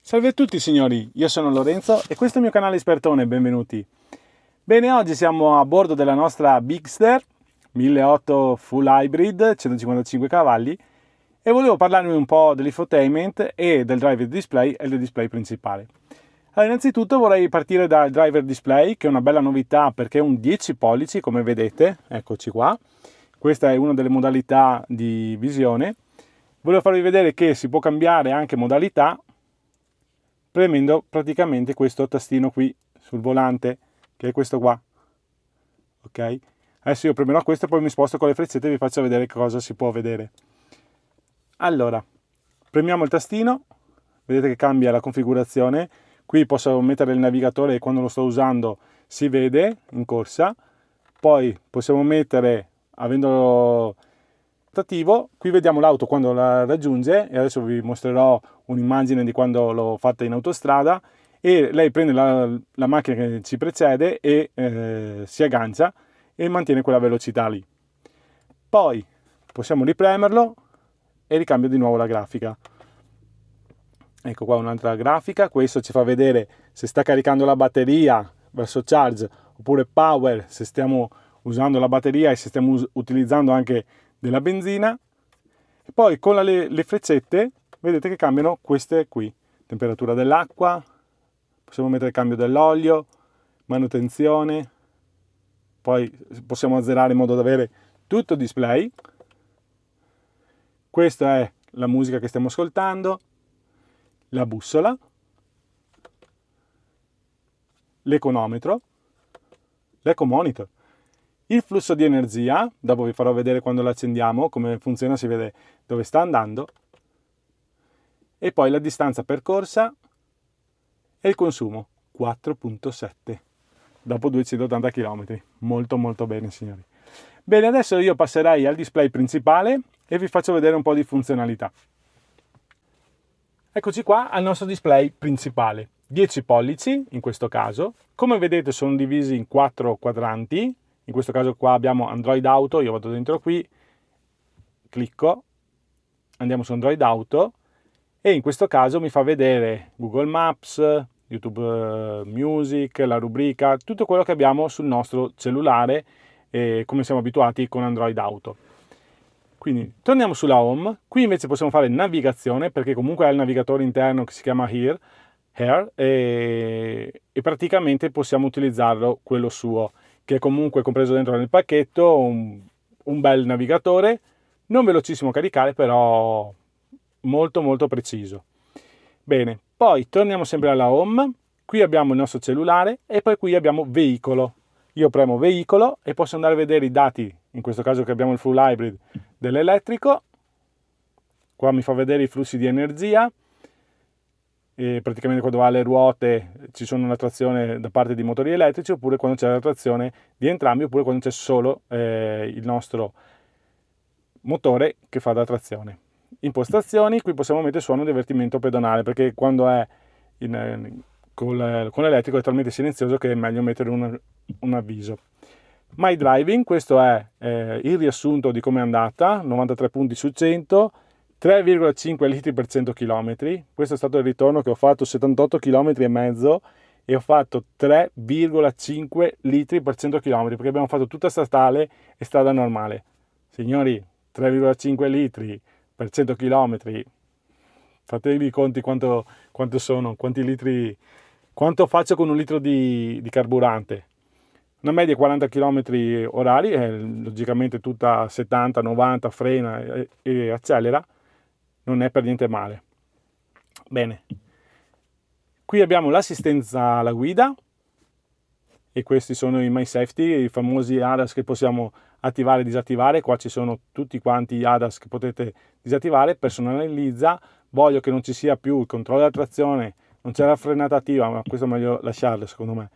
Salve a tutti signori, io sono Lorenzo e questo è il mio canale Espertone, benvenuti. Bene, oggi siamo a bordo della nostra Bigster 1.800 Full Hybrid, 155 cavalli e volevo parlarvi un po' dell'infotainment e del driver display e del display principale. Allora, innanzitutto vorrei partire dal driver display, che è una bella novità perché è un 10 pollici, come vedete, eccoci qua. Questa è una delle modalità di visione. Volevo farvi vedere che si può cambiare anche modalità premendo praticamente questo tastino qui sul volante, che è questo qua. Ok? Adesso io premerò questo e poi mi sposto con le freccette e vi faccio vedere cosa si può vedere. Allora, premiamo il tastino, vedete che cambia la configurazione. Qui posso mettere il navigatore e quando lo sto usando si vede in corsa. Poi possiamo mettere, avendolo attivo, qui vediamo l'auto quando la raggiunge e adesso vi mostrerò un'immagine di quando l'ho fatta in autostrada e lei prende la macchina che ci precede e si aggancia e mantiene quella velocità lì. Poi possiamo ripremerlo e ricambia di nuovo la grafica. Ecco qua un'altra grafica, questo ci fa vedere se sta caricando la batteria verso charge oppure power, se stiamo usando la batteria e se stiamo utilizzando anche della benzina. E poi con le freccette vedete che cambiano queste qui: temperatura dell'acqua, possiamo mettere il cambio dell'olio, manutenzione, poi possiamo azzerare in modo da avere tutto il display. Questa è la musica che stiamo ascoltando, la bussola, l'econometro, l'ecomonitor, il flusso di energia, dopo vi farò vedere quando l'accendiamo come funziona, si vede dove sta andando, e poi la distanza percorsa e il consumo 4.7 dopo 280 km. Molto molto bene signori. Bene, adesso io passerei al display principale e vi faccio vedere un po' di funzionalità. Eccoci qua al nostro display principale, 10 pollici in questo caso. Come vedete sono divisi in 4 quadranti. In questo caso qua abbiamo Android Auto, io vado dentro qui, clicco, andiamo su Android Auto e in questo caso mi fa vedere Google Maps, YouTube Music, la rubrica, tutto quello che abbiamo sul nostro cellulare come siamo abituati con Android Auto. Quindi torniamo sulla Home, qui invece possiamo fare navigazione perché comunque è il navigatore interno che si chiama Here e praticamente possiamo utilizzarlo quello suo, che è comunque compreso dentro nel pacchetto, un bel navigatore, non velocissimo a caricare, però molto molto preciso. Bene, poi torniamo sempre alla Home, qui abbiamo il nostro cellulare e poi qui abbiamo veicolo. Io premo veicolo e posso andare a vedere i dati, in questo caso che abbiamo il full hybrid dell'elettrico. Qua mi fa vedere i flussi di energia. E praticamente quando va alle ruote ci sono una trazione da parte di motori elettrici, oppure quando c'è la trazione di entrambi, oppure quando c'è solo il nostro motore che fa da trazione. Impostazioni, qui possiamo mettere suono di avvertimento pedonale perché quando è con l'elettrico è talmente silenzioso che è meglio mettere un avviso. My Driving, questo è il riassunto di come è andata, 93 punti su 100, 3,5 litri per 100 km. Questo è stato il ritorno che ho fatto 78 km e mezzo e ho fatto 3,5 litri per 100 km perché abbiamo fatto tutta statale e strada normale. Signori, 3,5 litri per 100 km, fatevi i conti quanto sono, quanti litri, quanto faccio con un litro di carburante. Una media 40 km orari, logicamente tutta 70, 90, frena e accelera, non è per niente male. Bene, qui abbiamo l'assistenza alla guida e questi sono i My Safety, i famosi ADAS che possiamo attivare e disattivare. Qua ci sono tutti quanti gli ADAS che potete disattivare. Personalizza, voglio che non ci sia più il controllo della trazione, non c'è la frenata attiva, ma questo è meglio lasciarlo secondo me.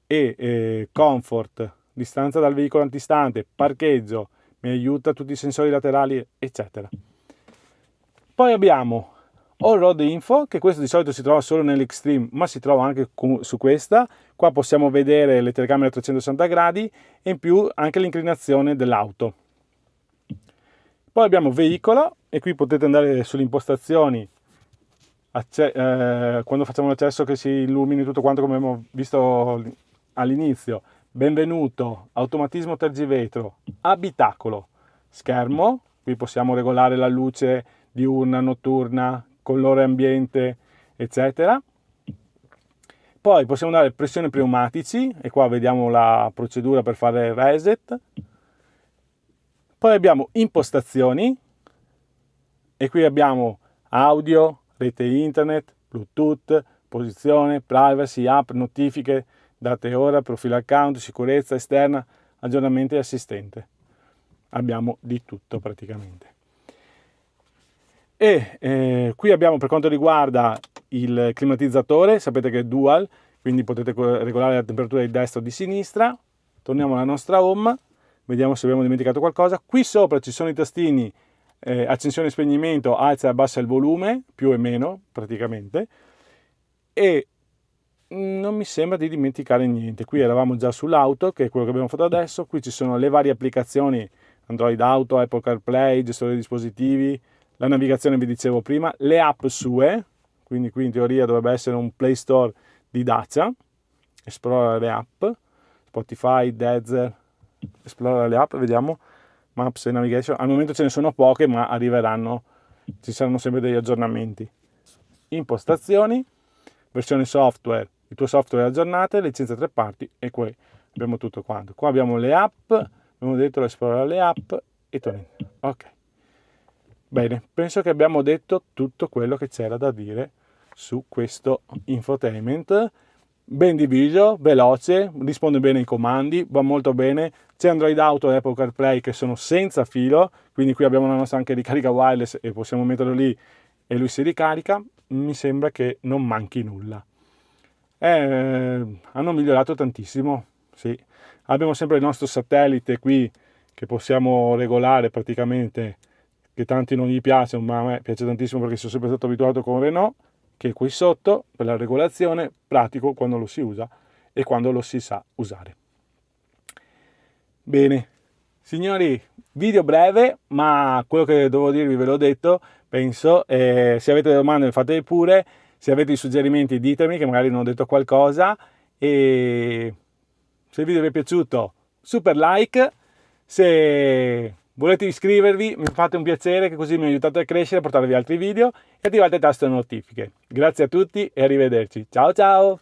E comfort, distanza dal veicolo antistante, parcheggio, mi aiuta tutti i sensori laterali eccetera. Poi abbiamo All Road Info, che questo di solito si trova solo nell'Extreme, ma si trova anche su questa. Qua possiamo vedere le telecamere a 360 gradi e in più anche l'inclinazione dell'auto. Poi abbiamo veicolo e qui potete andare sulle impostazioni, quando facciamo l'accesso che si illumini tutto quanto come abbiamo visto all'inizio. Benvenuto, automatismo tergivetro, abitacolo, schermo, qui possiamo regolare la luce diurna, notturna, colore ambiente, eccetera. Poi possiamo dare pressione pneumatici e qua vediamo la procedura per fare il reset. Poi abbiamo impostazioni e qui abbiamo audio, rete internet, Bluetooth, posizione, privacy, app, notifiche, date e ora, profilo account, sicurezza esterna, aggiornamenti e assistente. Abbiamo di tutto praticamente. E qui abbiamo, per quanto riguarda il climatizzatore, sapete che è dual, quindi potete regolare la temperatura di destra o di sinistra. Torniamo alla nostra home, vediamo se abbiamo dimenticato qualcosa. Qui sopra ci sono i tastini accensione e spegnimento, alza e abbassa il volume, più e meno praticamente, e non mi sembra di dimenticare niente. Qui eravamo già sull'auto, che è quello che abbiamo fatto adesso. Qui ci sono le varie applicazioni, Android Auto, Apple CarPlay, gestore dei dispositivi, la navigazione vi dicevo prima, le app sue, quindi qui in teoria dovrebbe essere un Play Store di Dacia, esplora le app, Spotify, Deezer, esplora le app, vediamo, Maps e Navigation, al momento ce ne sono poche ma arriveranno, ci saranno sempre degli aggiornamenti. Impostazioni, versione software, il tuo software aggiornate, licenza 3 parti e qui abbiamo tutto quanto. Qua abbiamo le app, abbiamo detto esplorare le app e torniamo. Ok. Bene, penso che abbiamo detto tutto quello che c'era da dire su questo infotainment. Ben diviso, veloce, risponde bene ai comandi, va molto bene. C'è Android Auto e Apple CarPlay che sono senza filo, quindi qui abbiamo la nostra anche ricarica wireless e possiamo metterlo lì e lui si ricarica. Mi sembra che non manchi nulla. Hanno migliorato tantissimo, sì. Abbiamo sempre il nostro satellite qui che possiamo regolare praticamente, che tanti non gli piace, ma a me piace tantissimo perché sono sempre stato abituato con Renault, che è qui sotto per la regolazione, pratico quando lo si usa e quando lo si sa usare. Bene, signori, video breve, ma quello che dovevo dirvi ve l'ho detto, penso. Se avete domande fatele pure, se avete suggerimenti ditemi che magari non ho detto qualcosa, e se il video vi è piaciuto super like, se volete iscrivervi mi fate un piacere, che così mi aiutate a crescere, a portarvi altri video, e attivate il tasto notifiche. Grazie a tutti e arrivederci. Ciao ciao!